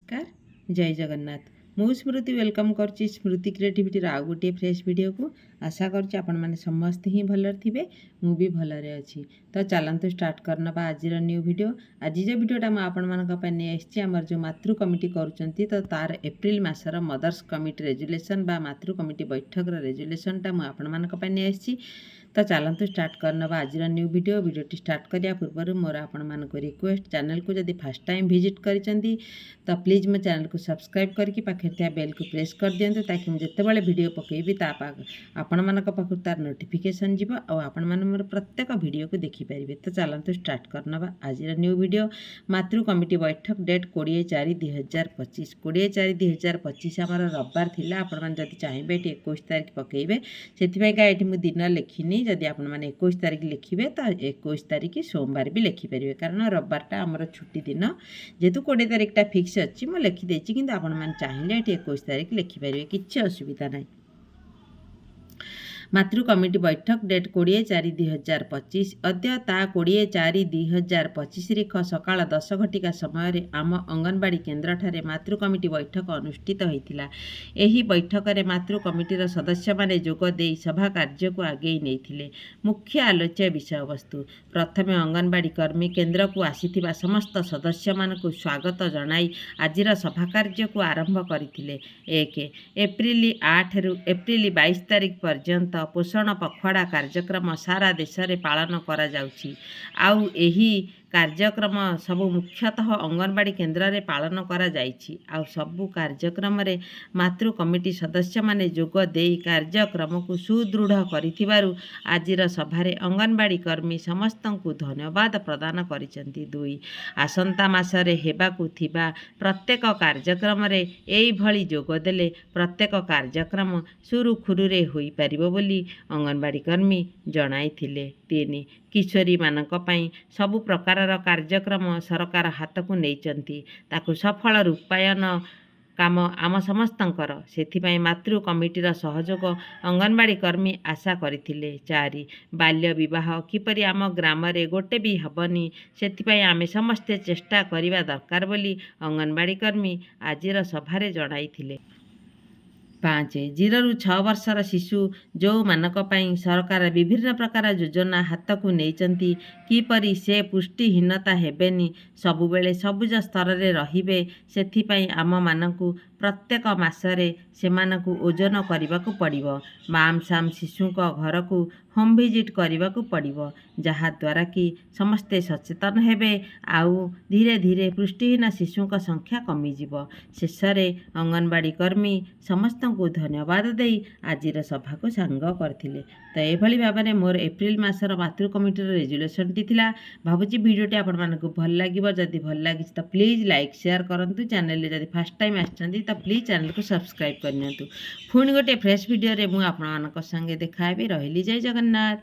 नमस्कार जय जगन्नाथ मु स्मृति वेलकम करची स्मृति क्रिएटिविटी आउ गोटे फ्रेश वीडियो को आशा करची आपण माने समस्त ही भल थे मु भी भलरे अच्छी तो चलतु स्टार्ट करना आज न्यू वीडियो आज जो वीडियोटा मुझे आपण मानी आमर जो मातृ कमिटी करुँच तो तार एप्रिल मासर मदर्स कमिटी रेजुलेशन बा मातृ कमिटी बैठक रेजुलेशनटा मुझे तो चलतु स्टार्ट करना आज न्यू वीडियोटी स्टार्ट करिया पूर्व मोर आपण मानक रिक्वेस्ट चैनल को जब फर्स्ट टाइम विजिट करिसेंती तो प्लीज़ मो चैनल को सब्सक्राइब करके पाखे थिया बेल को प्रेस कर दिंतु ताकि मुझे जितेबाला वीडियो पकेबी आपण मानक पाखु तार नोटिफिकेशन जीव और आपण माने मोर प्रत्येक वीडियो को देखिपारे। तो चलतु स्टार्ट करना आज न्यू वीडियो मातृ कमिटी बैठक डेट 20/4/2025 20/4/2025 आमर रविवार थिला आपण माने जदि चाहिए 21 तारीख पकेबे से मुझे दिन लिखिनी जदि आपण माने 21 तारीख लिखिबे तो 21 तारीख सोमवार भी लिखिपारे कारण रविवारटा आमर छुट्टी दिन जेहेतु 20 तारीखटा फिक्स अच्छी मुझे लिखिदे कि आपण माने चाहिए 21 तारीख लिखिपारे किसी असुविधा नहीं। मातृ कमिटी बैठक डेट 20/4/2025 अद्य ता 20/4/2025 सकाळ 10 घटिका समय आम अंगनवाड़ी केन्द्र ठारे मातृ कमिटी बैठक अनुष्ठित होता। यही बैठक में मातृ कमिटीर सदस्य माने जोग दे सभा कार्य को आगे नहीं मुख्य आलोच्य विषय वस्तु प्रथमे अंगनवाड़ी कर्मी केन्द्र को आसीथिबा समस्त सदस्य मानकु स्वागत जनाई आजिर सभा कार्य को आरंभ करथिले। 1 एप्रिल 8 रु एप्रिल 22 तारीख पर्यंत पोषण पखवाड़ा कार्यक्रम सारा देश में पालन करा जाउछि। आउ एही कार्यक्रम सबु मुख्यतः अंगनवाड़ी केन्द्र में पालन करा जाइछि। आउ सबु कार्यक्रम रे मातृ कमिटी सदस्य माने जोग देई कार्यक्रम को सुदृढ़ करिथिबारु आजिर सभारे अंगनवाड़ी कर्मी समस्त को धन्यवाद प्रदान करिसेंती। 2 आसंता मासरे हेबाकु थिबा प्रत्येक कार्यक्रम रे एई भली जोग देले प्रत्येक कार्यक्रम सुरुखुरुरे होई परिबो बोली अंगनवाड़ी कर्मी जणाइथिले। 3 किशोरी मानक पई सबु प्रकारर कार्यक्रम सरकार हाथ को नैचंती ताकु सफल रूपायन काम आम समस्तंकर सेथिपाई मातृ कमिटीर सहयोग अंगनवाड़ी कर्मी आशा करथिले। 4 बाल्य विवाह किपरि आम ग्राम रे गोटे भी हबनी सेथिपाई आमे समस्ते चेष्टा करिबा दरकार बोली अंगनवाड़ी कर्मी आजिर सभारे जणाइथिले। 5 0 ରୁ 6 वर्षर शिशु जो मानक पई सरकार विभिन्न प्रकार योजना हाथ को नैचंती किपरि से पुष्टिहीनता हेबेनी सबु बेले सबुज स्तर रे रहिबे सेथिपाई आम मानकु प्रत्येक मासरे सेमानकु ओजन करबाकू पड़िबो। माम साम शिशु को घर को होम विजिट करबाकू पड़िबो जहा द्वारा कि समस्ते सचेतन हेबे आउ धीरे धीरे पुष्टिहीन शिशु का संख्या कमी जीवो। शेषरे अंगनवाड़ी कर्मी समस्त को धन्यवाद देई आजिर सभा को सांग करथिले। तो एभली भाबरे मोर एप्रिल मासर मातृ कमिटी रेजुलेशन टी थिला भाबुची वीडियोटी आपण मानकु भल लागिबो जदि भल लागि तो प्लीज लाइक शेयर करंतु चैनल रे जदि फर्स्ट टाइम आछंती तो प्लीज चैनल को सब्सक्राइब करनियंतु। पुणी गोटे फ्रेश वीडियो रे मु आपण मानक संगे देखाबी रहिली जय जगन्नाथ।